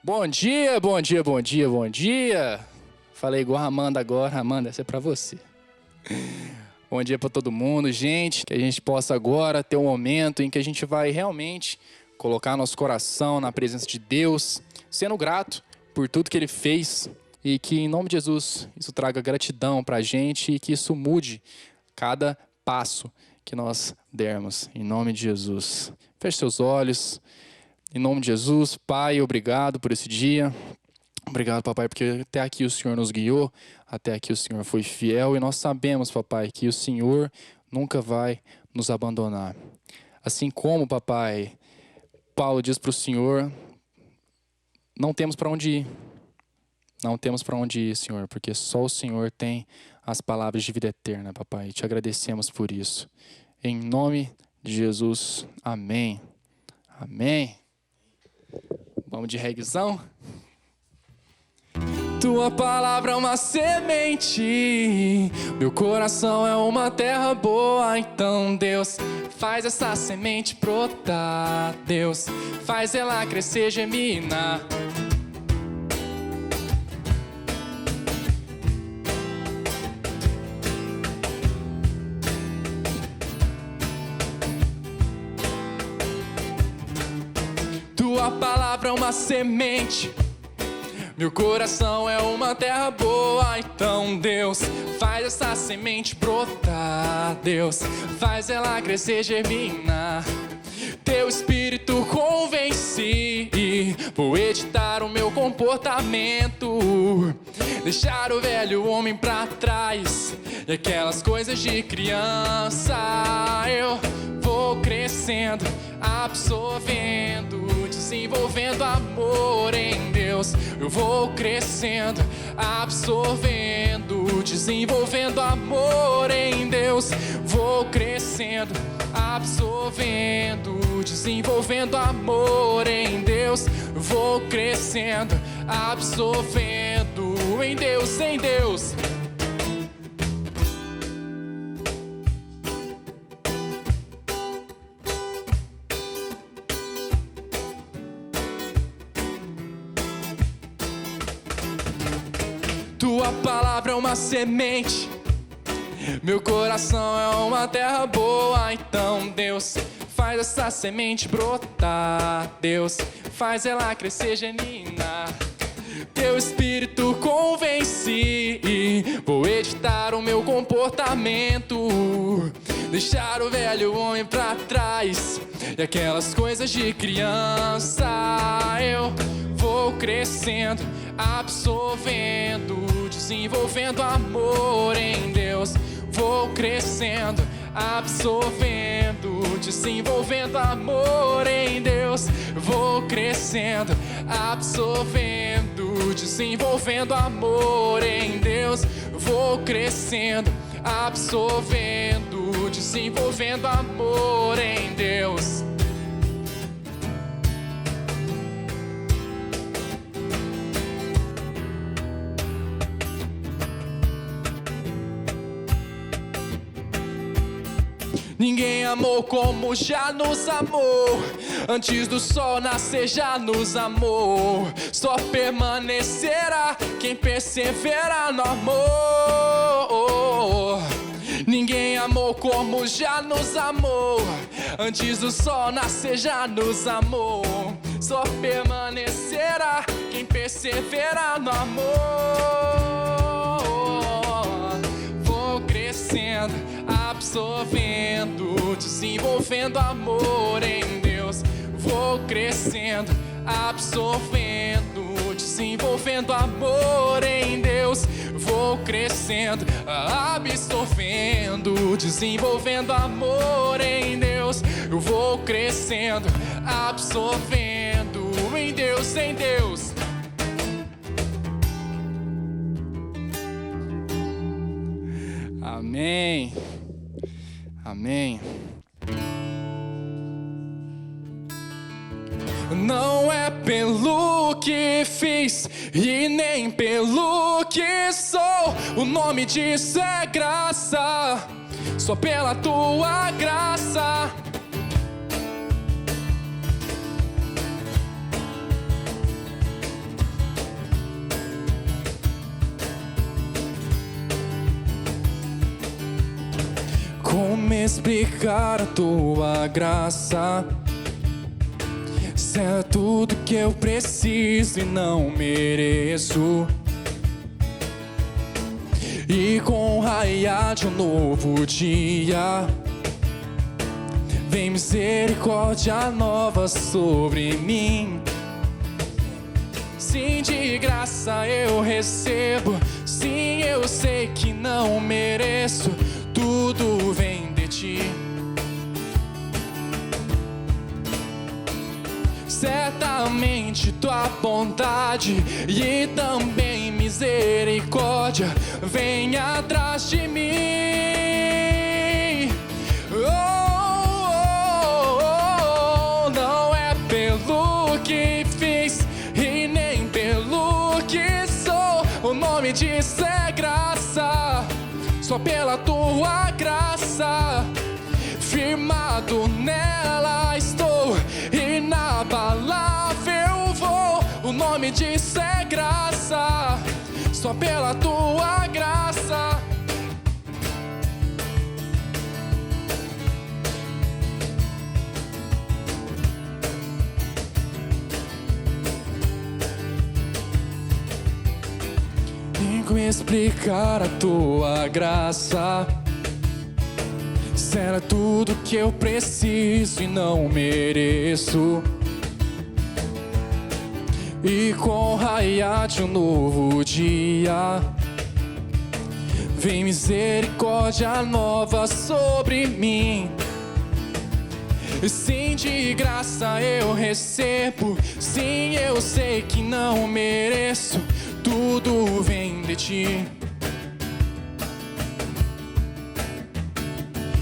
Bom dia, bom dia, bom dia, bom dia. Falei igual a Amanda agora. Amanda, essa é pra você. Bom dia pra todo mundo, gente. Que a gente possa agora ter um momento em que a gente vai realmente colocar nosso coração na presença de Deus, sendo grato por tudo que Ele fez e que, em nome de Jesus, isso traga gratidão pra gente e que isso mude cada passo que nós dermos, em nome de Jesus. Feche seus olhos. Em nome de Jesus, Pai, obrigado por esse dia. Obrigado, papai, porque até aqui o Senhor nos guiou, até aqui o Senhor foi fiel e nós sabemos, papai, que o Senhor nunca vai nos abandonar. Assim como, papai, Paulo diz para o Senhor, não temos para onde ir. Não temos para onde ir, Senhor, porque só o Senhor tem as palavras de vida eterna, papai. Te agradecemos por isso. Em nome de Jesus, amém. Amém. Vamos de reguezão? Tua palavra é uma semente, meu coração é uma terra boa. Então Deus, faz essa semente brotar. Deus, faz ela crescer, germinar. Tua palavra é uma semente, meu coração é uma terra boa. Então Deus, faz essa semente brotar. Deus, faz ela crescer, germinar. Teu Espírito convence, vou editar o meu comportamento, deixar o velho homem pra trás e aquelas coisas de criança. Eu vou crescendo, absorvendo, desenvolvendo amor em Deus. Eu vou crescendo, absorvendo, desenvolvendo amor em Deus. Vou crescendo, absorvendo, desenvolvendo amor em Deus. Vou crescendo, absorvendo em Deus, em Deus. Tua palavra é uma semente, meu coração é uma terra boa. Então Deus, faz essa semente brotar. Deus, faz ela crescer, germinar. Teu Espírito convence, vou editar o meu comportamento, deixar o velho homem pra trás e aquelas coisas de criança. Eu vou crescendo, absorvendo, desenvolvendo amor em Deus. Vou crescendo, absorvendo, desenvolvendo amor em Deus. Vou crescendo, absorvendo, desenvolvendo amor em Deus. Vou crescendo, absorvendo, desenvolvendo amor em Deus. Ninguém amou como já nos amou, antes do sol nascer já nos amou. Só permanecerá quem perseverar no amor. Ninguém amou como já nos amou, antes do sol nascer já nos amou. Só permanecerá quem perseverar no amor. Vou crescendo, absorvendo, desenvolvendo amor em Deus. Vou crescendo, absorvendo, desenvolvendo amor em Deus. Vou crescendo, absorvendo, desenvolvendo amor em Deus. Eu vou crescendo, absorvendo em Deus, em Deus. Amém. Amém. Não é pelo que fiz e nem pelo que sou, o nome disso é graça, só pela tua graça. como explicar a tua graça? Se é tudo que eu preciso e não mereço. E com o raiar de um novo dia, vem misericórdia nova sobre mim. Sim, de graça eu recebo. Sim, eu sei que não mereço. Tudo vem de ti. Certamente tua bondade e também misericórdia vem atrás de mim. Não é pelo que fiz e nem pelo que sou. O nome disso é graça, só pela tua graça. Firmado nela estou, inabalável vou. O nome disso é graça, só pela tua graça. Tem como explicar a tua graça? Era tudo que eu preciso e não mereço. E com o raiar de um novo dia, vem misericórdia nova sobre mim. Sim, de graça eu recebo. Sim, eu sei que não mereço. Tudo vem de ti.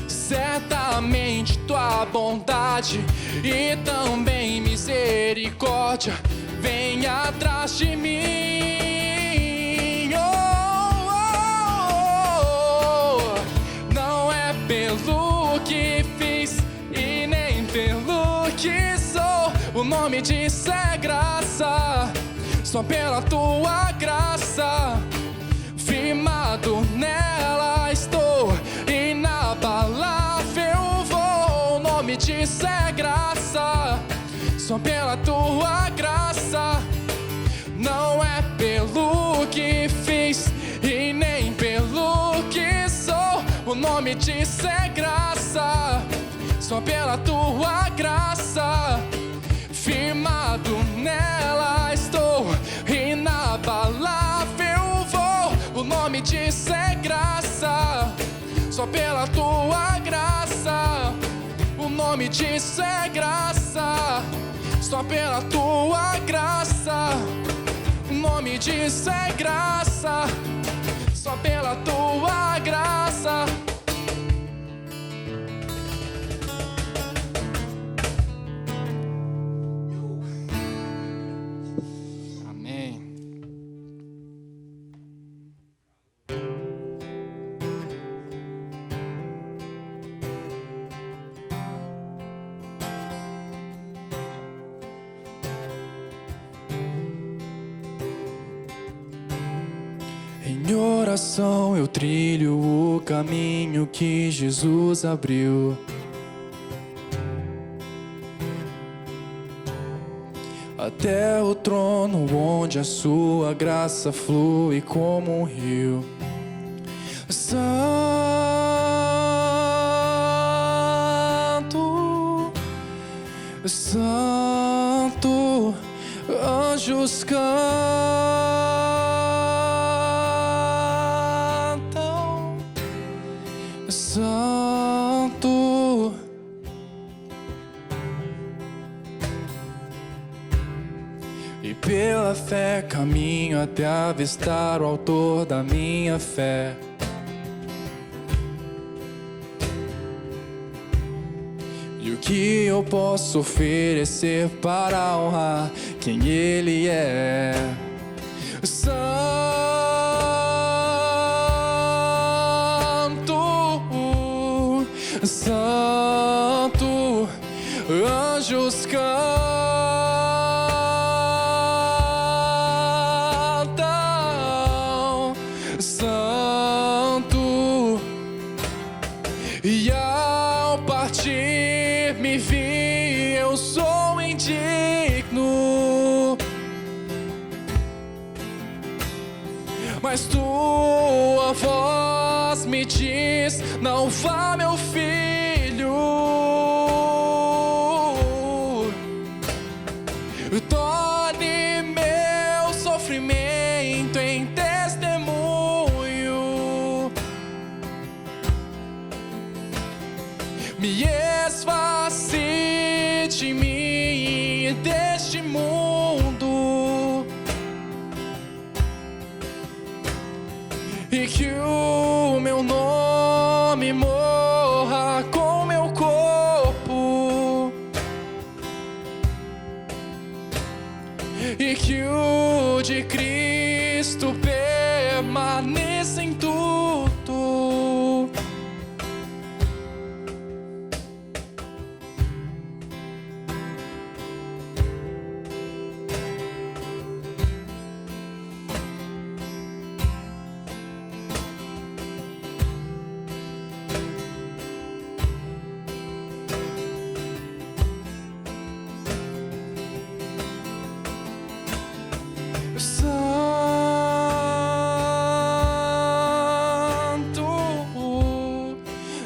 Certamente tua bondade e também misericórdia vem atrás de mim. Não é pelo que fiz e nem pelo que sou. O nome disso é graça, só pela tua graça. Firmado nela estou, inabalável vou. O nome disso é graça, só pela tua graça. Não é pelo que fiz e nem pelo que sou. O nome disso é graça, só pela tua graça. Firmado nela estou, inabalável vou. O nome disso é graça, só pela tua graça. O nome disso é graça, só pela tua graça. O nome disso é graça, só pela tua graça. Amém. Em oração eu trilho o caminho que Jesus abriu. Até o trono onde a sua graça flui como um rio. Santo, Santo, anjos cantam. Santo, e pela fé caminho até avistar o autor da minha fé. E o que eu posso oferecer para honrar quem Ele é? Santo, Santo, anjos cantam. Santo, Yahweh. voz me diz: não vá, meu filho, torne meu sofrimento em testemunho, me esvazie de mim e deste mundo, e que o meu nome morra com meu corpo, e que o de Cristo permaneça em tudo.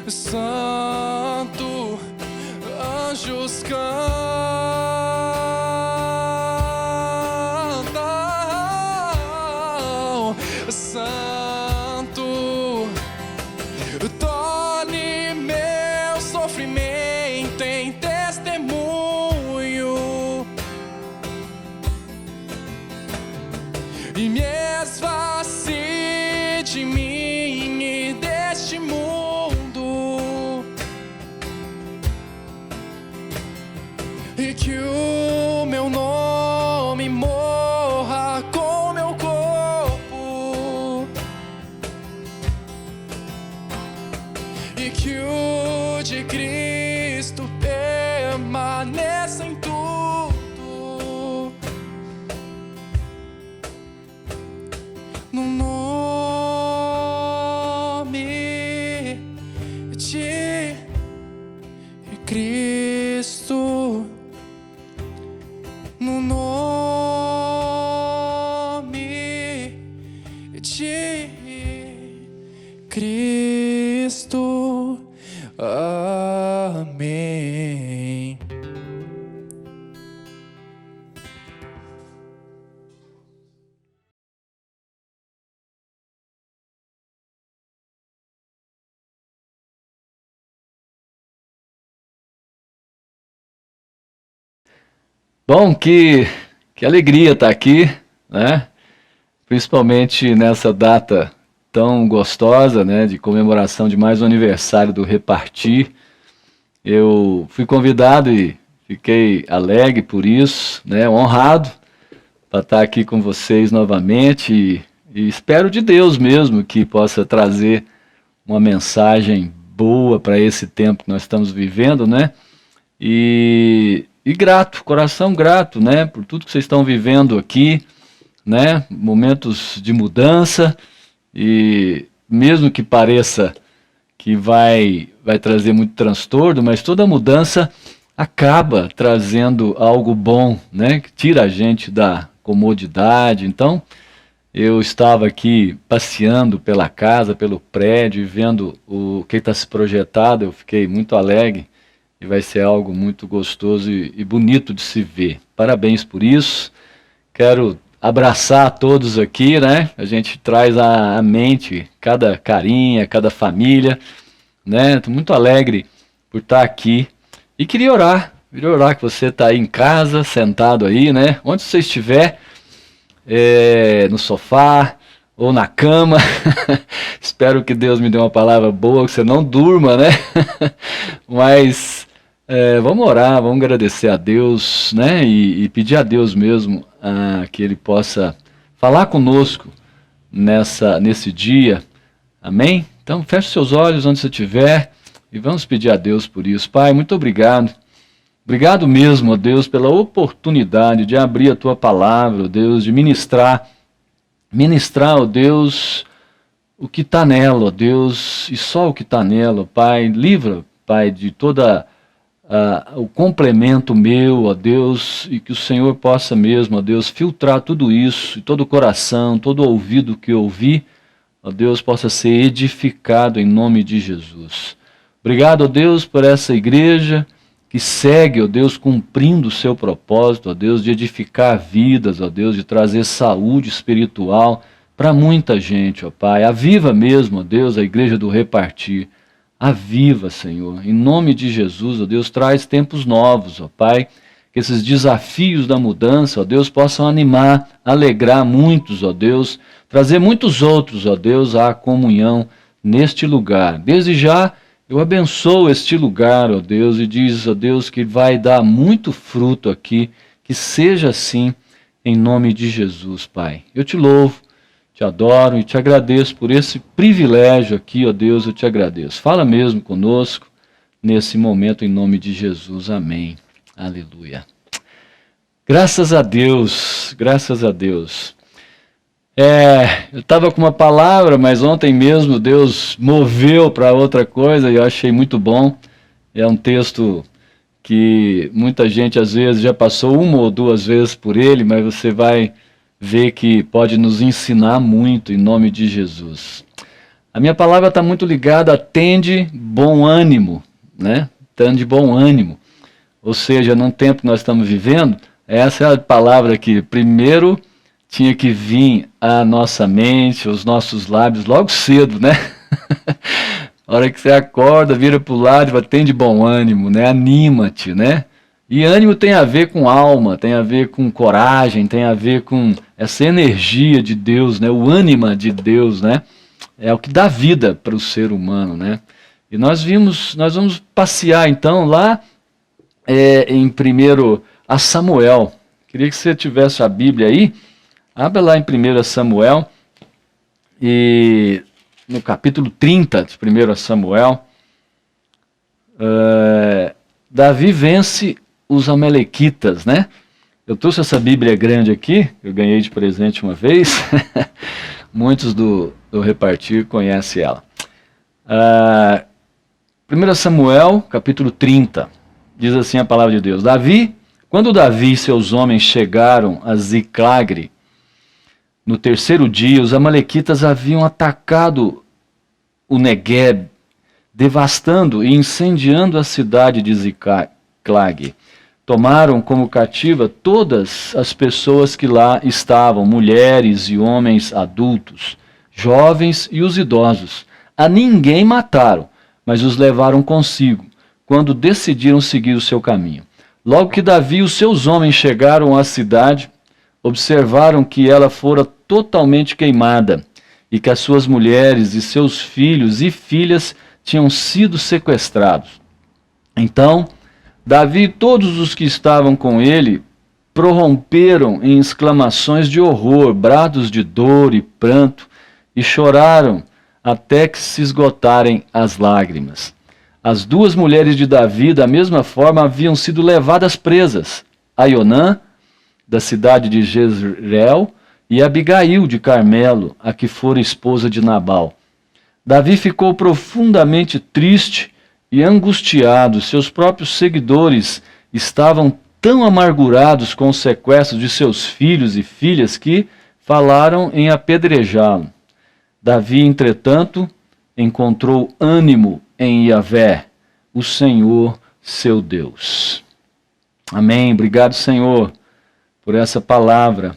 Santo, anjos cantam, Santo, torne meu sofrimento em testemunho, e me esvazie de mim e deste mundo, e que o meu nome morra com meu corpo, e que o de Cristo permaneça em tudo, no nome de Cristo, no nome de Cristo, amém. Bom, que alegria estar aqui, né? Principalmente nessa data tão gostosa, né, de comemoração de mais um aniversário do Repartir. Eu fui convidado e fiquei alegre por isso, né, honrado para estar aqui com vocês novamente e espero de Deus mesmo que possa trazer uma mensagem boa para esse tempo que nós estamos vivendo, né? E grato, coração grato, né, por tudo que vocês estão vivendo aqui, né, momentos de mudança, e mesmo que pareça que vai trazer muito transtorno, mas toda mudança acaba trazendo algo bom, né, que tira a gente da comodidade. Então, eu estava aqui passeando pela casa, pelo prédio, vendo o que está se projetado, eu fiquei muito alegre, e vai ser algo muito gostoso e bonito de se ver. Parabéns por isso. Quero abraçar a todos aqui, né? A gente traz à mente cada carinha, cada família, né? Estou muito alegre por estar aqui. E queria orar que você está aí em casa, sentado aí, né? Onde você estiver, no sofá ou na cama. Espero que Deus me dê uma palavra boa, que você não durma, né? Mas vamos orar, vamos agradecer a Deus, né? E pedir a Deus mesmo que Ele possa falar conosco nesse dia. Amém? Então feche seus olhos onde você estiver e vamos pedir a Deus por isso. Pai, muito obrigado. Obrigado mesmo, ó Deus, pela oportunidade de abrir a Tua palavra, ó Deus, de ministrar, ó Deus, o que está nela, ó Deus, e só o que está nela, ó Pai. Livra, Pai, de toda o complemento meu, ó Deus, e que o Senhor possa mesmo, ó Deus, filtrar tudo isso, e todo o coração, todo o ouvido que ouvir, ó Deus, possa ser edificado em nome de Jesus. Obrigado, ó Deus, por essa igreja que segue, ó Deus, cumprindo o seu propósito, ó Deus, de edificar vidas, ó Deus, de trazer saúde espiritual para muita gente, ó Pai. Aviva mesmo, ó Deus, a igreja do Repartir. Aviva, Senhor. Em nome de Jesus, ó Deus, traz tempos novos, ó Pai. Que esses desafios da mudança, ó Deus, possam animar, alegrar muitos, ó Deus, trazer muitos outros, ó Deus, à comunhão neste lugar. Desde já, eu abençoo este lugar, ó Deus, e diz, ó Deus, que vai dar muito fruto aqui, que seja assim, em nome de Jesus, Pai. Eu te louvo, te adoro e te agradeço por esse privilégio aqui, ó Deus, eu te agradeço. Fala mesmo conosco nesse momento, em nome de Jesus. Amém. Aleluia. Graças a Deus, graças a Deus. Eu estava com uma palavra, mas ontem mesmo Deus moveu para outra coisa e eu achei muito bom. É um texto que muita gente às vezes já passou uma ou duas vezes por ele, mas você vai ver que pode nos ensinar muito em nome de Jesus. A minha palavra está muito ligada a tende bom ânimo, né? Tende bom ânimo. Ou seja, num tempo que nós estamos vivendo, essa é a palavra que primeiro tinha que vir à nossa mente, aos nossos lábios, logo cedo, né? A hora que você acorda, vira para o lado e fala, tem de bom ânimo, né? Anima-te, né? E ânimo tem a ver com alma, tem a ver com coragem, tem a ver com essa energia de Deus, né? O ânima de Deus, né? É o que dá vida para o ser humano, né? E nós vamos passear então lá em 1 Samuel. Queria que você tivesse a Bíblia aí. Abra lá em 1 Samuel, e no capítulo 30 de 1 Samuel, Davi vence os amalequitas, né? Eu trouxe essa Bíblia grande aqui, eu ganhei de presente uma vez, muitos do Repartir conhecem ela. 1 Samuel, capítulo 30, diz assim a palavra de Deus. Quando Davi e seus homens chegaram a Ziclagre, no terceiro dia, os amalequitas haviam atacado o Negueb, devastando e incendiando a cidade de Ziclage. Tomaram como cativa todas as pessoas que lá estavam, mulheres e homens adultos, jovens e os idosos. A ninguém mataram, mas os levaram consigo, quando decidiram seguir o seu caminho. Logo que Davi e os seus homens chegaram à cidade, observaram que ela fora totalmente queimada e que as suas mulheres e seus filhos e filhas tinham sido sequestrados. Então, Davi e todos os que estavam com ele prorromperam em exclamações de horror, brados de dor e pranto, e choraram até que se esgotarem as lágrimas. As duas mulheres de Davi, da mesma forma, haviam sido levadas presas, Aionã, da cidade de Jezreel, e Abigail de Carmelo, a que fora esposa de Nabal. Davi ficou profundamente triste e angustiado. Seus próprios seguidores estavam tão amargurados com o sequestro de seus filhos e filhas que falaram em apedrejá-lo. Davi, entretanto, encontrou ânimo em Yahvé, o Senhor seu Deus. Amém. Obrigado, Senhor, por essa palavra.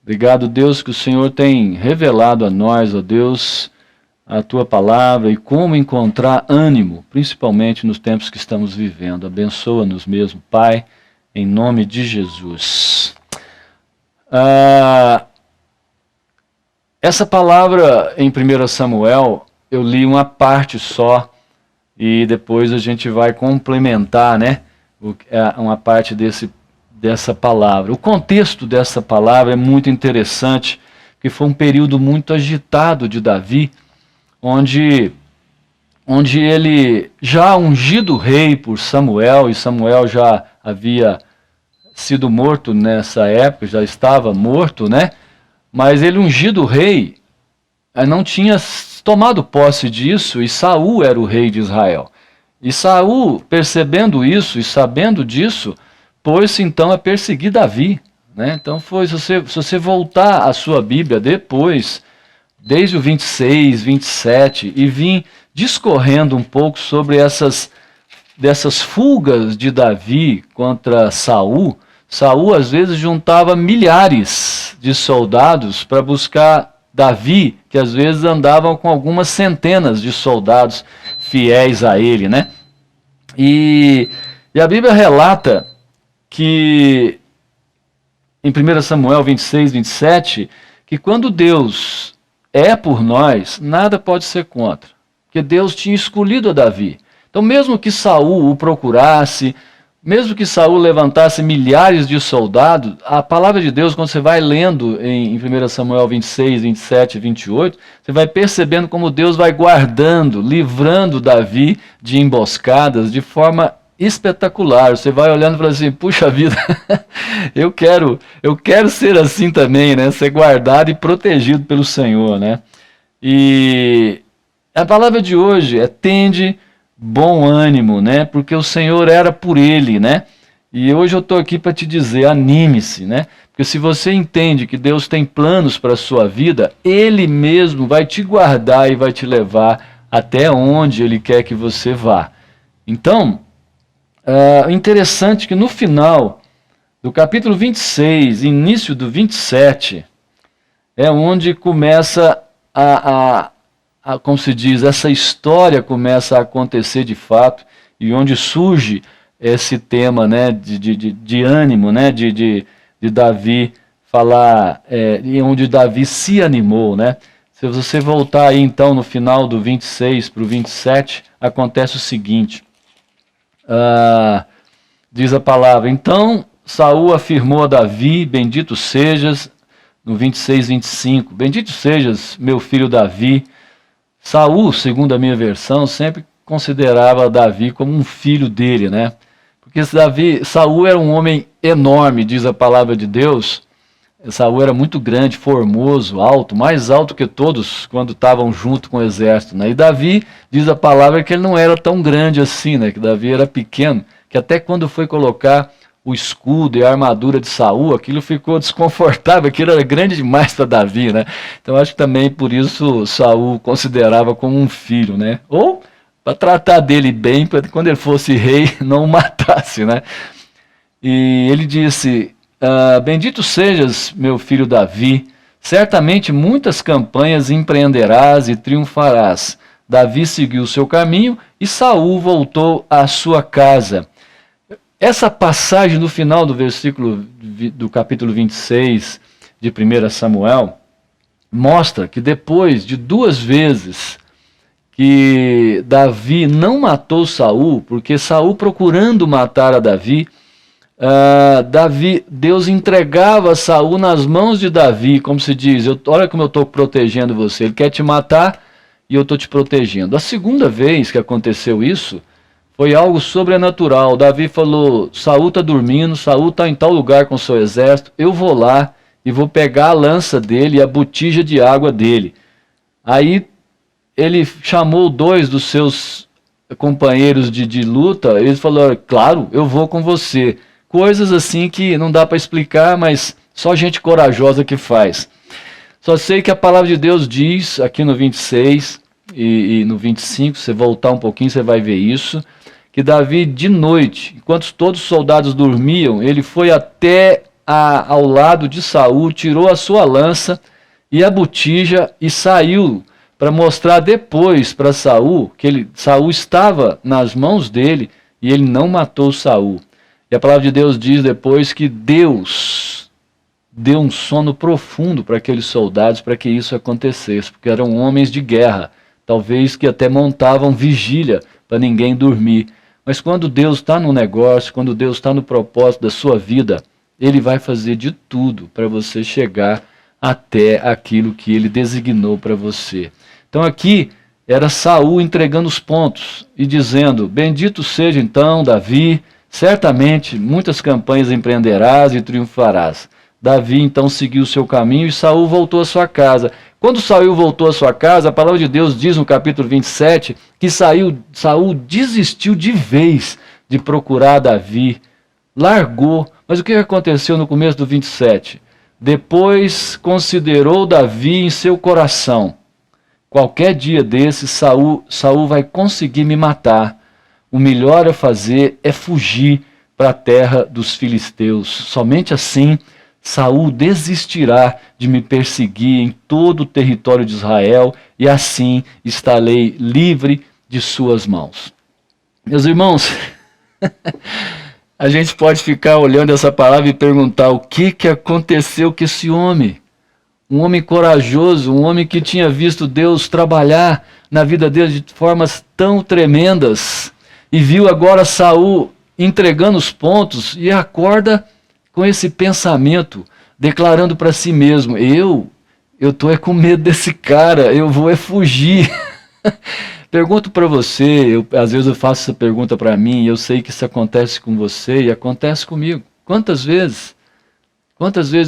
Obrigado, Deus, que o Senhor tem revelado a nós, ó Deus, a Tua palavra e como encontrar ânimo, principalmente nos tempos que estamos vivendo. Abençoa-nos mesmo, Pai, em nome de Jesus. Essa palavra em 1 Samuel, eu li uma parte só e depois a gente vai complementar, né, uma parte dessa palavra. O contexto dessa palavra é muito interessante, porque foi um período muito agitado de Davi, onde ele, já ungido rei por Samuel, e Samuel já havia sido morto nessa época, já estava morto, né? Mas ele, ungido rei, não tinha tomado posse disso, e Saul era o rei de Israel. E Saul, percebendo isso e sabendo disso, pôs-se então a perseguir Davi, né? Então se você voltar à sua Bíblia depois desde o 26, 27, e vim discorrendo um pouco sobre dessas fugas de Davi contra Saul. Saul às vezes juntava milhares de soldados para buscar Davi, que às vezes andavam com algumas centenas de soldados fiéis a ele, né? E a Bíblia relata que em 1 Samuel 26, 27, que quando Deus é por nós, nada pode ser contra, porque Deus tinha escolhido a Davi. Então, mesmo que Saul o procurasse, mesmo que Saul levantasse milhares de soldados, a palavra de Deus, quando você vai lendo em 1 Samuel 26, 27 e 28, você vai percebendo como Deus vai guardando, livrando Davi de emboscadas de forma espetacular. Você vai olhando e fala assim, puxa vida, eu quero ser assim também, né? Ser guardado e protegido pelo Senhor, né? E a palavra de hoje é tende bom ânimo, né? Porque o Senhor era por ele, né? E hoje eu estou aqui para te dizer, anime-se, né? Porque se você entende que Deus tem planos para a sua vida, Ele mesmo vai te guardar e vai te levar até onde Ele quer que você vá. Então, interessante que no final do capítulo 26, início do 27, é onde começa como se diz, essa história começa a acontecer de fato, e onde surge esse tema, né, de ânimo, né, de Davi falar, e onde Davi se animou, né? Se você voltar aí então no final do 26 para o 27, acontece o seguinte, diz a palavra, então Saul afirmou a Davi, bendito sejas, no 26, 25, bendito sejas, meu filho Davi. Saul, segundo a minha versão, sempre considerava Davi como um filho dele, né? Porque Saul era um homem enorme, diz a palavra de Deus. Saul era muito grande, formoso, alto, mais alto que todos quando estavam junto com o exército, né? E Davi, diz a palavra que ele não era tão grande assim, né? Que Davi era pequeno, que até quando foi colocar o escudo e a armadura de Saul, aquilo ficou desconfortável, aquilo era grande demais para Davi, né? Então acho que também por isso Saul considerava como um filho, né? Ou para tratar dele bem, para quando ele fosse rei não o matasse, né? E ele disse, bendito sejas, meu filho Davi, certamente muitas campanhas empreenderás e triunfarás. Davi seguiu o seu caminho e Saul voltou à sua casa. Essa passagem no final do versículo do capítulo 26 de 1 Samuel mostra que depois de 2 vezes que Davi não matou Saul, porque Saul procurando matar a Davi, Deus entregava Saul nas mãos de Davi, como se diz, olha como eu estou protegendo você, ele quer te matar e eu estou te protegendo. A segunda vez que aconteceu isso, foi algo sobrenatural. Davi falou, Saul está dormindo, Saul está em tal lugar com seu exército, eu vou lá e vou pegar a lança dele e a botija de água dele. Aí ele chamou 2 dos seus companheiros de luta, eles falaram, claro, eu vou com você. Coisas assim que não dá para explicar, mas só gente corajosa que faz. Só sei que a palavra de Deus diz, aqui no 26 e no 25, você voltar um pouquinho, você vai ver isso, que Davi, de noite, enquanto todos os soldados dormiam, ele foi até ao lado de Saul, tirou a sua lança e a botija e saiu para mostrar depois para Saul que Saul estava nas mãos dele e ele não matou Saul. E a palavra de Deus diz depois que Deus deu um sono profundo para aqueles soldados para que isso acontecesse, porque eram homens de guerra, talvez que até montavam vigília para ninguém dormir. Mas quando Deus está no negócio, quando Deus está no propósito da sua vida, Ele vai fazer de tudo para você chegar até aquilo que Ele designou para você. Então aqui era Saul entregando os pontos e dizendo, bendito seja então Davi, certamente muitas campanhas empreenderás e triunfarás. Davi então seguiu o seu caminho e Saul voltou à sua casa. Quando Saul voltou à sua casa, a palavra de Deus diz no capítulo 27 que Saul desistiu de vez de procurar Davi, largou. Mas o que aconteceu no começo do 27? Depois considerou Davi em seu coração: qualquer dia desses Saul vai conseguir me matar. O melhor a fazer é fugir para a terra dos filisteus. Somente assim Saul desistirá de me perseguir em todo o território de Israel, e assim estarei livre de suas mãos. Meus irmãos, a gente pode ficar olhando essa palavra e perguntar o que aconteceu com esse homem. Um homem corajoso, um homem que tinha visto Deus trabalhar na vida dele de formas tão tremendas, e viu agora Saul entregando os pontos, e acorda com esse pensamento, declarando para si mesmo: eu tô com medo desse cara, eu vou fugir. Pergunto para você, às vezes eu faço essa pergunta para mim, e eu sei que isso acontece com você e acontece comigo. Quantas vezes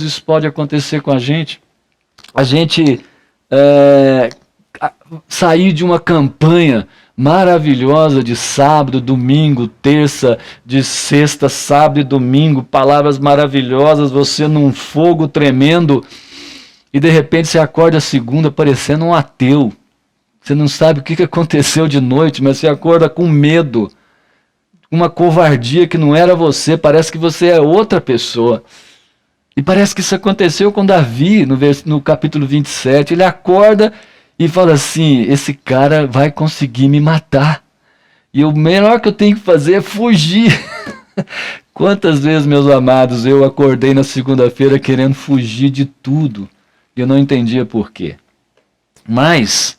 isso pode acontecer com a gente? A gente sair de uma campanha maravilhosa de sábado, domingo, terça, de sexta, sábado e domingo, palavras maravilhosas, você num fogo tremendo, e de repente você acorda segunda parecendo um ateu. Você não sabe o que aconteceu de noite, mas você acorda com medo, uma covardia que não era você, parece que você é outra pessoa. E parece que isso aconteceu com Davi, no capítulo 27. Ele acorda e fala assim: esse cara vai conseguir me matar. E o melhor que eu tenho que fazer é fugir. Quantas vezes, meus amados, eu acordei na segunda-feira querendo fugir de tudo. E eu não entendia por quê. Mas,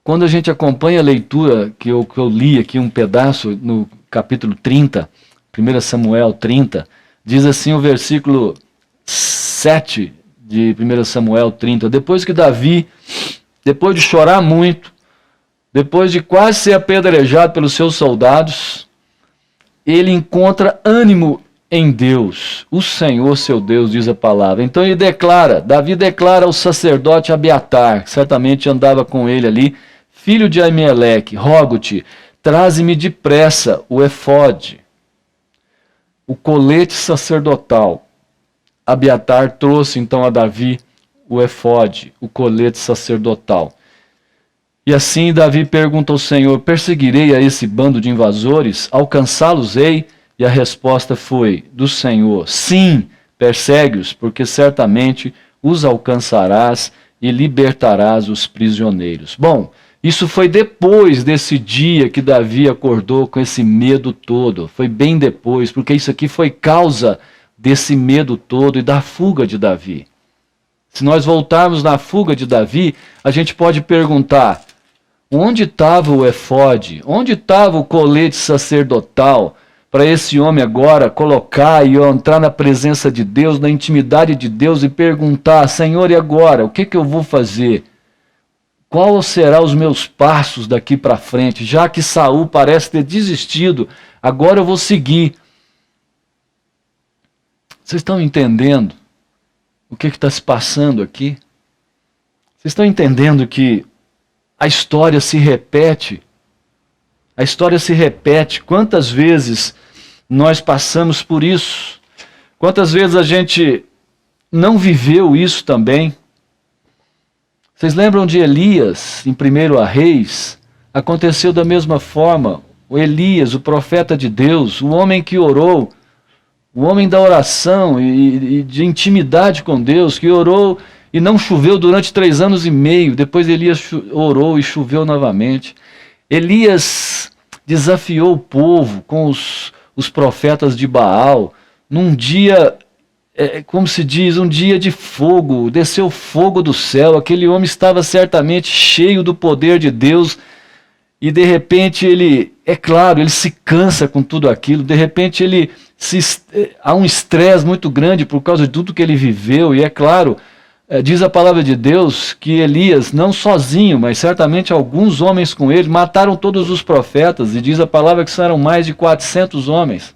quando a gente acompanha a leitura, que eu li aqui um pedaço no capítulo 30, 1 Samuel 30, diz assim o versículo 7 de 1 Samuel 30. Depois que Davi, depois de chorar muito, depois de quase ser apedrejado pelos seus soldados, ele encontra ânimo em Deus, o Senhor seu Deus, diz a palavra. Então Davi declara ao sacerdote Abiatar, que certamente andava com ele ali: filho de Aimeleque, rogo-te, traze-me depressa o efode, o colete sacerdotal. Abiatar trouxe então a Davi o efode, o colete sacerdotal. E assim Davi pergunta ao Senhor: perseguirei a esse bando de invasores? Alcançá-los-ei? E a resposta foi do Senhor: sim, persegue-os, porque certamente os alcançarás e libertarás os prisioneiros. Bom, isso foi depois desse dia que Davi acordou com esse medo todo. Foi bem depois, porque isso aqui foi causa desse medo todo e da fuga de Davi. Se nós voltarmos na fuga de Davi, a gente pode perguntar: onde estava o efode? Onde estava o colete sacerdotal para esse homem agora colocar e entrar na presença de Deus, na intimidade de Deus e perguntar: Senhor, e agora? O que eu vou fazer? Qual serão os meus passos daqui para frente? Já que Saul parece ter desistido, agora eu vou seguir. Vocês estão entendendo o que está se passando aqui? Vocês estão entendendo que a história se repete? A história se repete. Quantas vezes nós passamos por isso? Quantas vezes a gente não viveu isso também? Vocês lembram de Elias, em 1 Reis? Aconteceu da mesma forma. O Elias, o profeta de Deus, o homem que orou, o homem da oração e de intimidade com Deus, que orou e não choveu durante 3 anos e meio. Depois Elias orou e choveu novamente. Elias desafiou o povo com os profetas de Baal num dia, como se diz, um dia de fogo. Desceu fogo do céu. Aquele homem estava certamente cheio do poder de Deus. E de repente ele se cansa com tudo aquilo. De repente há um estresse muito grande por causa de tudo que ele viveu. E diz a palavra de Deus que Elias, não sozinho, mas certamente alguns homens com ele, mataram todos os profetas. E diz a palavra que eram mais de 400 homens.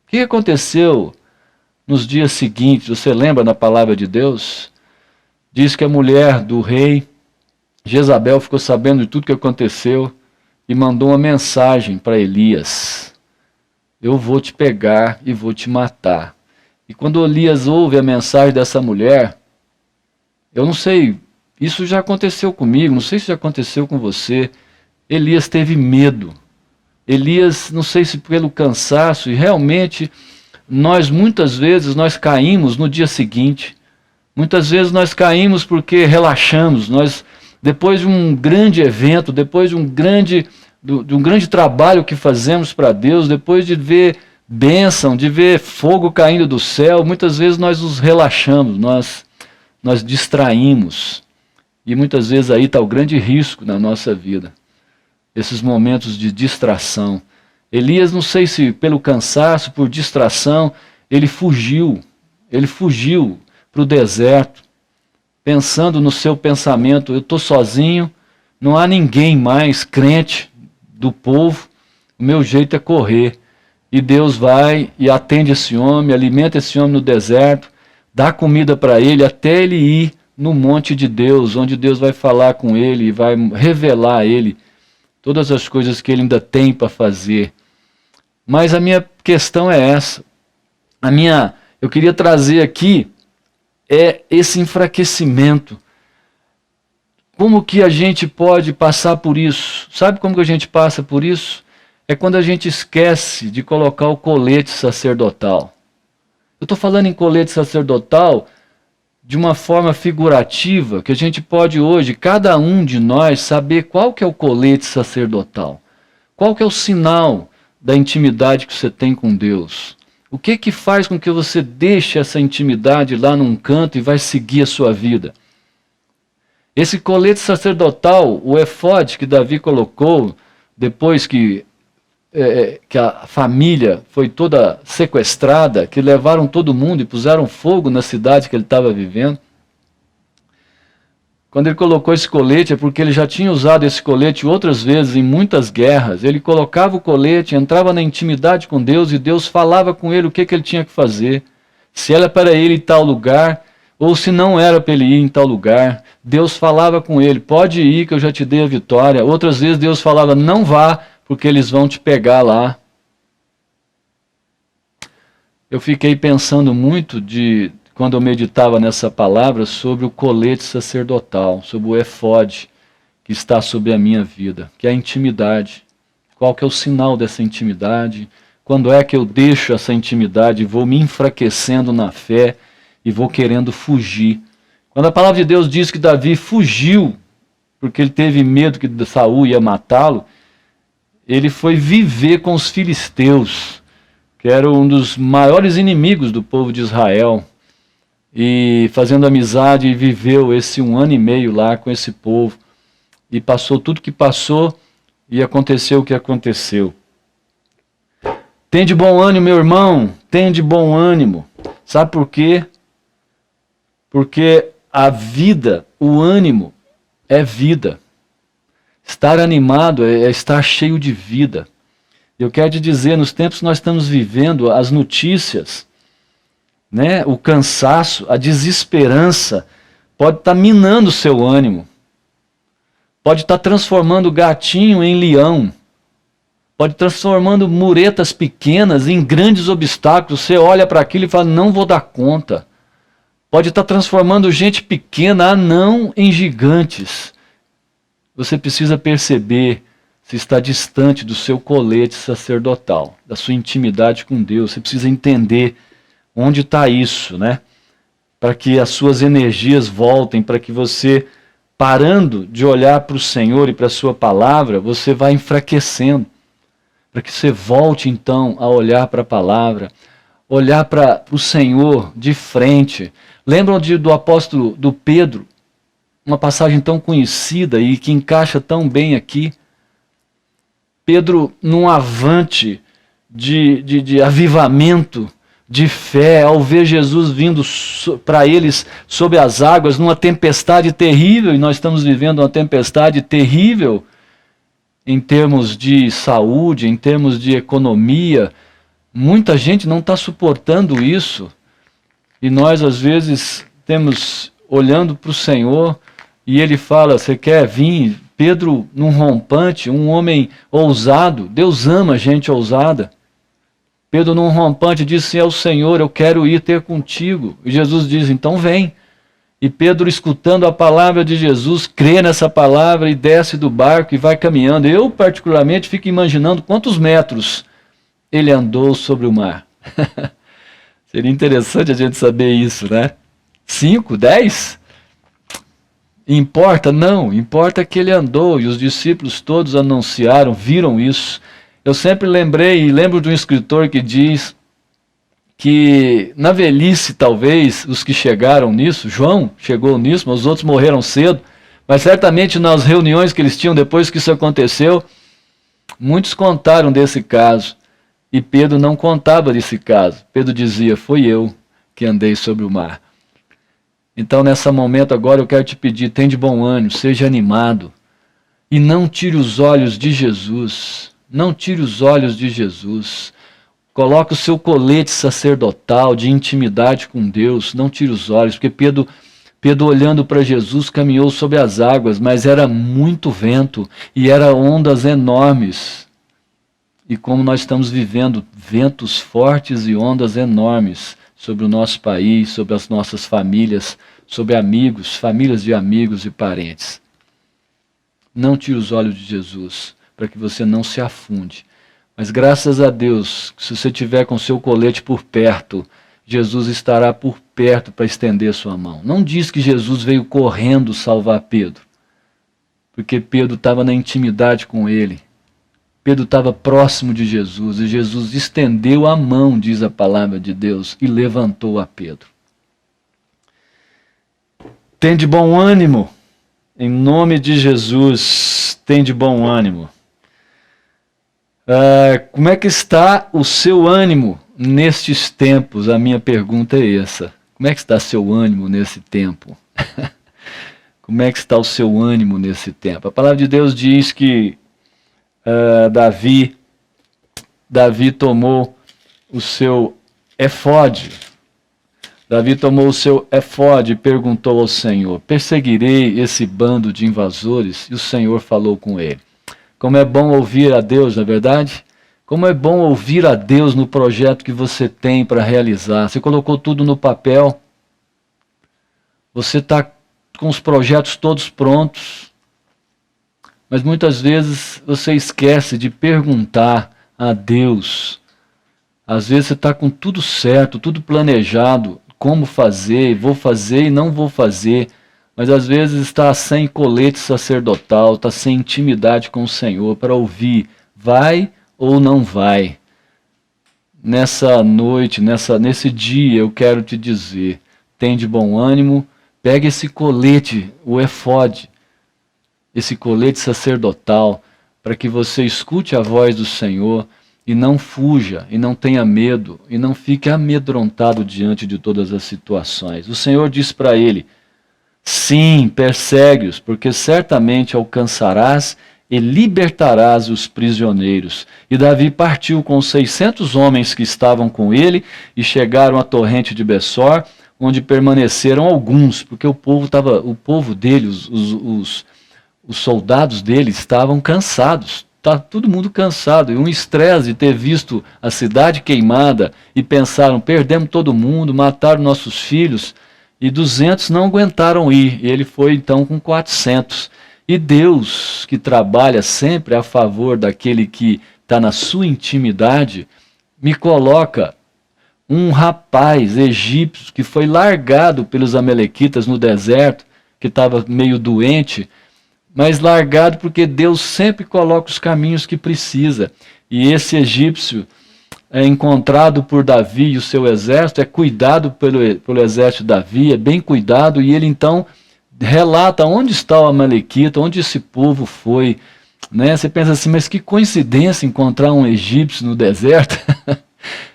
O que aconteceu nos dias seguintes? Você lembra da palavra de Deus? Diz que a mulher do rei Jezabel ficou sabendo de tudo que aconteceu e mandou uma mensagem para Elias: eu vou te pegar e vou te matar. E quando Elias ouve a mensagem dessa mulher, eu não sei, isso já aconteceu comigo, não sei se já aconteceu com você. Elias teve medo. Elias, não sei se pelo cansaço, e realmente muitas vezes nós caímos no dia seguinte. Muitas vezes nós caímos porque relaxamos. Depois de um grande evento, depois de um grande trabalho que fazemos para Deus, depois de ver bênção, de ver fogo caindo do céu, muitas vezes nós nos relaxamos, nós distraímos. E muitas vezes aí está o grande risco na nossa vida. Esses momentos de distração. Elias, não sei se pelo cansaço, por distração, ele fugiu para o deserto, pensando no seu pensamento, eu estou sozinho, não há ninguém mais crente do povo, o meu jeito é correr. E Deus vai e atende esse homem, alimenta esse homem no deserto, dá comida para ele até ele ir no monte de Deus, onde Deus vai falar com ele e vai revelar a ele todas as coisas que ele ainda tem para fazer. Mas a minha questão é essa. Eu queria trazer aqui esse enfraquecimento. Como que a gente pode passar por isso? Sabe como que a gente passa por isso? É quando a gente esquece de colocar o colete sacerdotal. Eu estou falando em colete sacerdotal de uma forma figurativa, que a gente pode hoje, cada um de nós, saber qual que é o colete sacerdotal. Qual que é o sinal da intimidade que você tem com Deus. O que faz com que você deixe essa intimidade lá num canto e vai seguir a sua vida? Esse colete sacerdotal, o efode que Davi colocou, depois que a família foi toda sequestrada, que levaram todo mundo e puseram fogo na cidade que ele estava vivendo. Quando ele colocou esse colete, é porque ele já tinha usado esse colete outras vezes em muitas guerras. Ele colocava o colete, entrava na intimidade com Deus e Deus falava com ele o que ele tinha que fazer. Se era para ele ir em tal lugar, ou se não era para ele ir em tal lugar. Deus falava com ele, pode ir que eu já te dei a vitória. Outras vezes Deus falava, não vá, porque eles vão te pegar lá. Eu fiquei pensando muito quando eu meditava nessa palavra, sobre o colete sacerdotal, sobre o efode que está sobre a minha vida, que é a intimidade. Qual que é o sinal dessa intimidade? Quando é que eu deixo essa intimidade e vou me enfraquecendo na fé e vou querendo fugir? Quando a palavra de Deus diz que Davi fugiu, porque ele teve medo que Saul ia matá-lo, ele foi viver com os filisteus, que era um dos maiores inimigos do povo de Israel, e fazendo amizade, viveu esse 1 ano e meio lá com esse povo, e passou tudo que passou, e aconteceu o que aconteceu. Tem de bom ânimo, meu irmão, tem de bom ânimo. Sabe por quê? Porque a vida, o ânimo, é vida. Estar animado é estar cheio de vida. Eu quero te dizer, nos tempos que nós estamos vivendo, as notícias, né, o cansaço, a desesperança, pode estar minando o seu ânimo. Pode estar transformando o gatinho em leão. Pode estar transformando muretas pequenas em grandes obstáculos. Você olha para aquilo e fala, não vou dar conta. Pode estar transformando gente pequena, anão, em gigantes. Você precisa perceber se está distante do seu colete sacerdotal, da sua intimidade com Deus. Você precisa entender onde está isso, né? Para que as suas energias voltem, para que você, parando de olhar para o Senhor e para a sua palavra, você vai enfraquecendo. Para que você volte então a olhar para a palavra, olhar para o Senhor de frente. Lembram do apóstolo do Pedro? Uma passagem tão conhecida e que encaixa tão bem aqui. Pedro, num avante de avivamento, de fé, ao ver Jesus vindo para eles sobre as águas, numa tempestade terrível, e nós estamos vivendo uma tempestade terrível em termos de saúde, em termos de economia. Muita gente não está suportando isso, e nós às vezes temos olhando para o Senhor, e ele fala, você quer vir? Pedro, num rompante, um homem ousado. Deus ama gente ousada. Pedro, num rompante, disse: é o Senhor, eu quero ir ter contigo. E Jesus diz: então vem. E Pedro, escutando a palavra de Jesus, crê nessa palavra e desce do barco e vai caminhando. Eu, particularmente, fico imaginando quantos metros ele andou sobre o mar. Seria interessante a gente saber isso, né? 5, 10? Importa? Não. Importa que ele andou e os discípulos todos anunciaram, viram isso. Eu sempre lembrei e lembro de um escritor que diz que na velhice, talvez, os que chegaram nisso, João chegou nisso, mas os outros morreram cedo, mas certamente nas reuniões que eles tinham depois que isso aconteceu, muitos contaram desse caso, e Pedro não contava desse caso. Pedro dizia: foi eu que andei sobre o mar. Então, nesse momento agora, eu quero te pedir, tem de bom ânimo, seja animado, e não tire os olhos de Jesus, não tire os olhos de Jesus. Coloque o seu colete sacerdotal de intimidade com Deus, não tire os olhos, porque Pedro olhando para Jesus caminhou sobre as águas, mas era muito vento e eram ondas enormes. E como nós estamos vivendo ventos fortes e ondas enormes sobre o nosso país, sobre as nossas famílias, sobre amigos, famílias de amigos e parentes. Não tire os olhos de Jesus, para que você não se afunde. Mas graças a Deus, se você tiver com seu colete por perto, Jesus estará por perto para estender sua mão. Não diz que Jesus veio correndo salvar Pedro, porque Pedro estava na intimidade com ele. Pedro estava próximo de Jesus e Jesus estendeu a mão, diz a palavra de Deus, e levantou a Pedro. Tem de bom ânimo, em nome de Jesus, tem de bom ânimo. Como é que está o seu ânimo nestes tempos? A minha pergunta é essa. Como é que está seu ânimo nesse tempo? Como é que está o seu ânimo nesse tempo? A palavra de Deus diz que Davi tomou o seu efode. Davi tomou o seu efode e perguntou ao Senhor: perseguirei esse bando de invasores? E o Senhor falou com ele. Como é bom ouvir a Deus, não é verdade? Como é bom ouvir a Deus no projeto que você tem para realizar. Você colocou tudo no papel. Você está com os projetos todos prontos. Mas muitas vezes você esquece de perguntar a Deus. Às vezes você está com tudo certo, tudo planejado. Como fazer, vou fazer e não vou fazer. Mas às vezes está sem colete sacerdotal, está sem intimidade com o Senhor para ouvir, vai ou não vai. Nessa noite, nesse dia, eu quero te dizer, tem de bom ânimo, pega esse colete, o efode, esse colete sacerdotal, para que você escute a voz do Senhor e não fuja, e não tenha medo, e não fique amedrontado diante de todas as situações. O Senhor diz para ele: sim, persegue-os, porque certamente alcançarás e libertarás os prisioneiros. E Davi partiu com 600 homens que estavam com ele e chegaram à torrente de Bessor, onde permaneceram alguns, porque o povo dele, os soldados dele estavam cansados. Está todo mundo cansado, e um estresse de ter visto a cidade queimada e pensaram: perdemos todo mundo, mataram nossos filhos. E 200 não aguentaram ir, e ele foi então com 400. E Deus, que trabalha sempre a favor daquele que está na sua intimidade, me coloca um rapaz egípcio que foi largado pelos amalequitas no deserto, que estava meio doente, mas largado porque Deus sempre coloca os caminhos que precisa. E esse egípcio é encontrado por Davi e o seu exército, é cuidado pelo exército de Davi, é bem cuidado, e ele então relata onde está o amalequita, onde esse povo foi. Né? Você pensa assim, mas que coincidência encontrar um egípcio no deserto.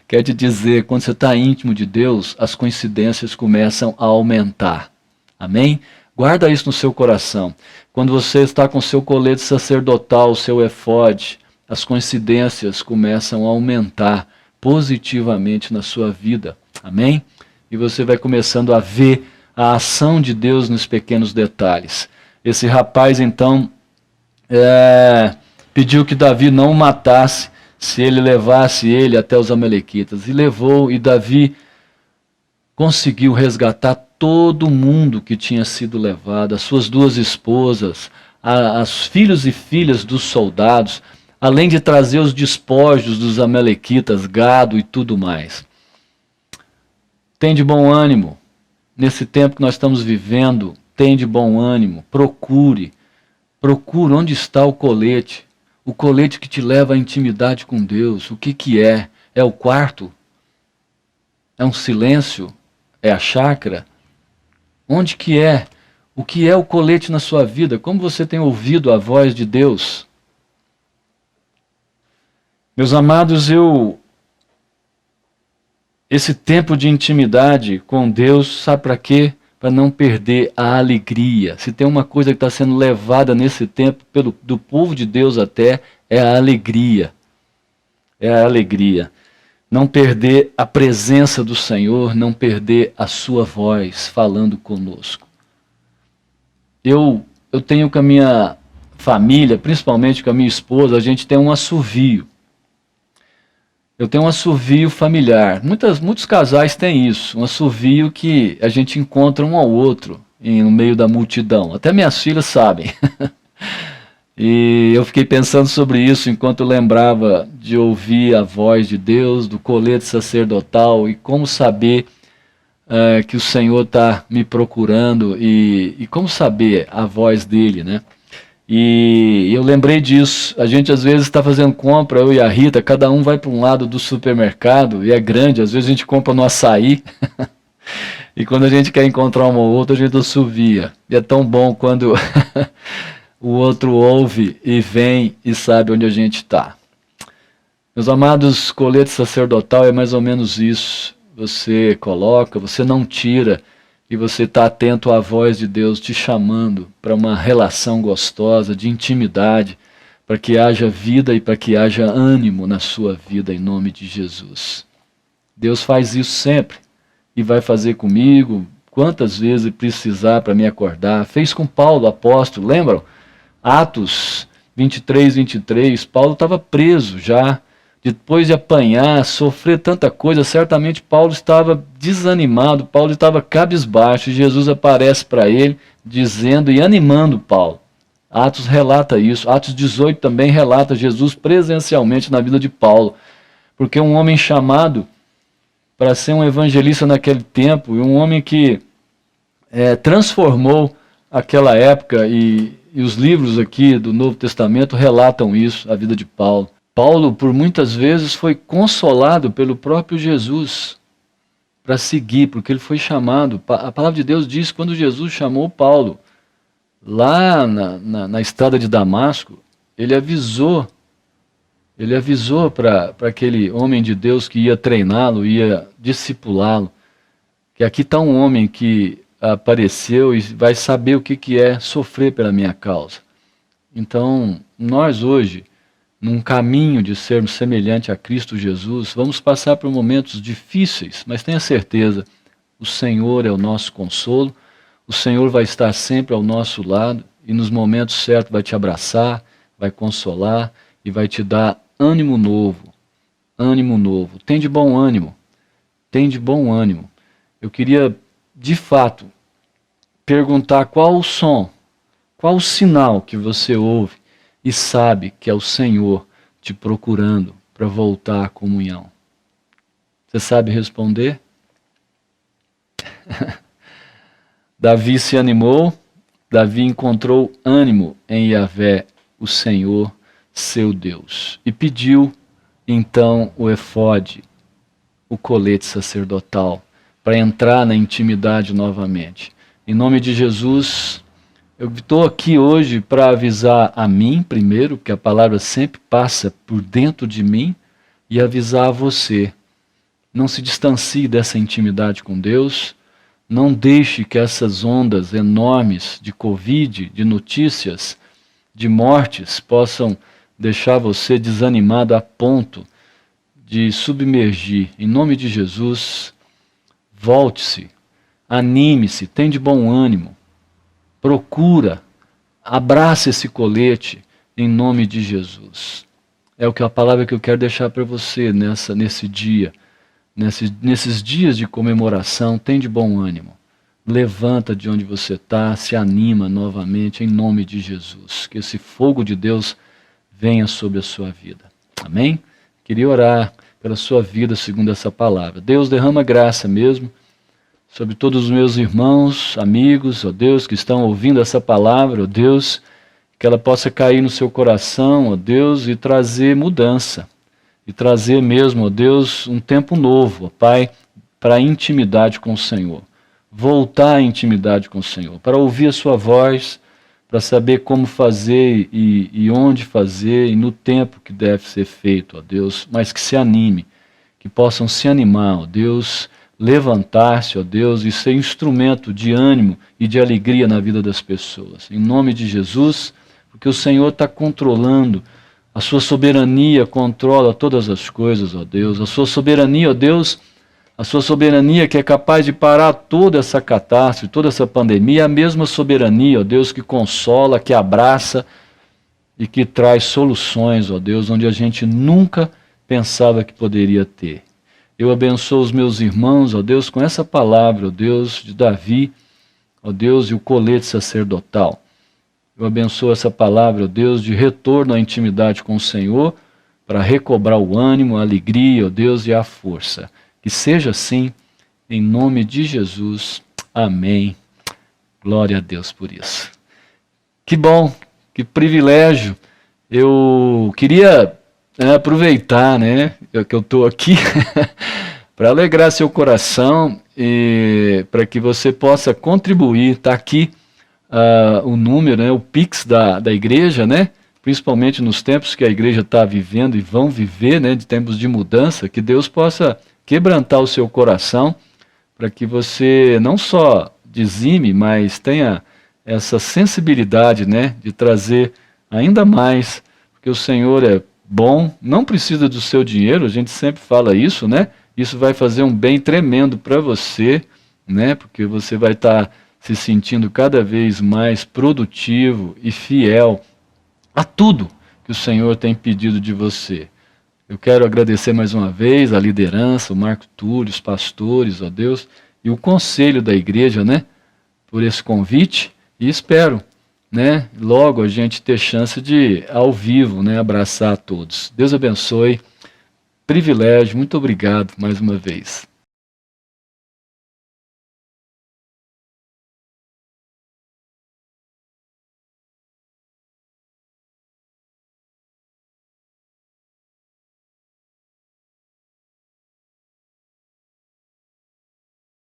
Quer te dizer, quando você está íntimo de Deus, as coincidências começam a aumentar. Amém? Guarda isso no seu coração. Quando você está com seu colete sacerdotal, o seu efode, as coincidências começam a aumentar positivamente na sua vida. Amém? E você vai começando a ver a ação de Deus nos pequenos detalhes. Esse rapaz, então, pediu que Davi não o matasse, se ele levasse ele até os amalequitas. E levou, e Davi conseguiu resgatar todo mundo que tinha sido levado, as suas 2 esposas, as filhos e filhas dos soldados, além de trazer os despojos dos amalequitas, gado e tudo mais. Tem de bom ânimo. Nesse tempo que nós estamos vivendo, tem de bom ânimo. Procure onde está o colete que te leva à intimidade com Deus. O que é? É o quarto? É um silêncio? É a chácara? Onde que é? O que é o colete na sua vida? Como você tem ouvido a voz de Deus? Meus amados, esse tempo de intimidade com Deus, sabe para quê? Para não perder a alegria. Se tem uma coisa que está sendo levada nesse tempo do povo de Deus até, é a alegria. É a alegria. Não perder a presença do Senhor, não perder a sua voz falando conosco. Eu tenho com a minha família, principalmente com a minha esposa, a gente tem um assovio. Eu tenho um assovio familiar. Muitos casais têm isso, um assovio que a gente encontra um ao outro no meio da multidão. Até minhas filhas sabem. E eu fiquei pensando sobre isso enquanto eu lembrava de ouvir a voz de Deus, do colete sacerdotal e como saber que o Senhor está me procurando e como saber a voz dele, né? E eu lembrei disso. A gente às vezes está fazendo compra, eu e a Rita, cada um vai para um lado do supermercado e é grande, às vezes a gente compra no Açaí e quando a gente quer encontrar uma ou outra a gente assovia. E é tão bom quando o outro ouve e vem e sabe onde a gente está. Meus amados, colete sacerdotal é mais ou menos isso. Você coloca, você não tira, e você está atento à voz de Deus te chamando para uma relação gostosa, de intimidade, para que haja vida e para que haja ânimo na sua vida, em nome de Jesus. Deus faz isso sempre e vai fazer comigo quantas vezes precisar para me acordar. Fez com Paulo, apóstolo, lembram? Atos 23, Paulo estava preso já, depois de apanhar, sofrer tanta coisa, certamente Paulo estava desanimado, Paulo estava cabisbaixo, e Jesus aparece para ele, dizendo e animando Paulo. Atos relata isso, Atos 18 também relata Jesus presencialmente na vida de Paulo, porque um homem chamado para ser um evangelista naquele tempo, e um homem que transformou aquela época, e os livros aqui do Novo Testamento relatam isso, a vida de Paulo. Paulo, por muitas vezes, foi consolado pelo próprio Jesus para seguir, porque ele foi chamado. A palavra de Deus diz que quando Jesus chamou Paulo, lá na estrada de Damasco, ele avisou para aquele homem de Deus que ia treiná-lo, ia discipulá-lo, que aqui está um homem que apareceu e vai saber o que é sofrer pela minha causa. Então, nós hoje, num caminho de sermos semelhante a Cristo Jesus, vamos passar por momentos difíceis, mas tenha certeza, o Senhor é o nosso consolo, o Senhor vai estar sempre ao nosso lado e nos momentos certos vai te abraçar, vai consolar e vai te dar ânimo novo. Ânimo novo. Tem de bom ânimo. Tem de bom ânimo. Eu queria, de fato, perguntar qual o som, qual o sinal que você ouve e sabe que é o Senhor te procurando para voltar à comunhão. Você sabe responder? Davi se animou, Davi encontrou ânimo em Yahvé, o Senhor, seu Deus, e pediu então o efode, o colete sacerdotal, para entrar na intimidade novamente. Em nome de Jesus, eu estou aqui hoje para avisar a mim primeiro, porque a palavra sempre passa por dentro de mim, e avisar a você. Não se distancie dessa intimidade com Deus, não deixe que essas ondas enormes de Covid, de notícias, de mortes, possam deixar você desanimado a ponto de submergir. Em nome de Jesus, volte-se, anime-se, tenha de bom ânimo. Procura, abraça esse colete em nome de Jesus. É o que a palavra que eu quero deixar para você nesse dia, nesses dias de comemoração. Tem de bom ânimo. Levanta de onde você está, se anima novamente em nome de Jesus. Que esse fogo de Deus venha sobre a sua vida. Amém? Queria orar pela sua vida segundo essa palavra. Deus, derrama graça mesmo sobre todos os meus irmãos, amigos, ó Deus, que estão ouvindo essa palavra, ó Deus, que ela possa cair no seu coração, ó Deus, e trazer mudança. E trazer mesmo, ó Deus, um tempo novo, ó Pai, para a intimidade com o Senhor. Voltar à intimidade com o Senhor, para ouvir a sua voz, para saber como fazer e onde fazer e no tempo que deve ser feito, ó Deus, mas que se anime, que possam se animar, ó Deus, levantar-se, ó Deus, e ser instrumento de ânimo e de alegria na vida das pessoas. Em nome de Jesus, porque o Senhor está controlando, a sua soberania controla todas as coisas, ó Deus, a sua soberania, ó Deus, a sua soberania que é capaz de parar toda essa catástrofe, toda essa pandemia, é a mesma soberania, ó Deus, que consola, que abraça e que traz soluções, ó Deus, onde a gente nunca pensava que poderia ter. Eu abençoo os meus irmãos, ó Deus, com essa palavra, ó Deus, de Davi, ó Deus, e o colete sacerdotal. Eu abençoo essa palavra, ó Deus, de retorno à intimidade com o Senhor, para recobrar o ânimo, a alegria, ó Deus, e a força. Que seja assim, em nome de Jesus. Amém. Glória a Deus por isso. Que bom, que privilégio. Eu queria aproveitar, que eu estou aqui, para alegrar seu coração e para que você possa contribuir. Está aqui o número, o Pix da igreja, principalmente nos tempos que a igreja está vivendo e vão viver, de tempos de mudança, que Deus possa quebrantar o seu coração, para que você não só dizime, mas tenha essa sensibilidade, de trazer ainda mais, porque o Senhor é bom, não precisa do seu dinheiro, a gente sempre fala isso, Isso vai fazer um bem tremendo para você, porque você vai estar se sentindo cada vez mais produtivo e fiel a tudo que o Senhor tem pedido de você. Eu quero agradecer mais uma vez a liderança, o Marco Túlio, os pastores, ó Deus, e o conselho da igreja, por esse convite, e espero, logo a gente ter chance de, ao vivo, abraçar a todos. Deus abençoe, privilégio, muito obrigado mais uma vez.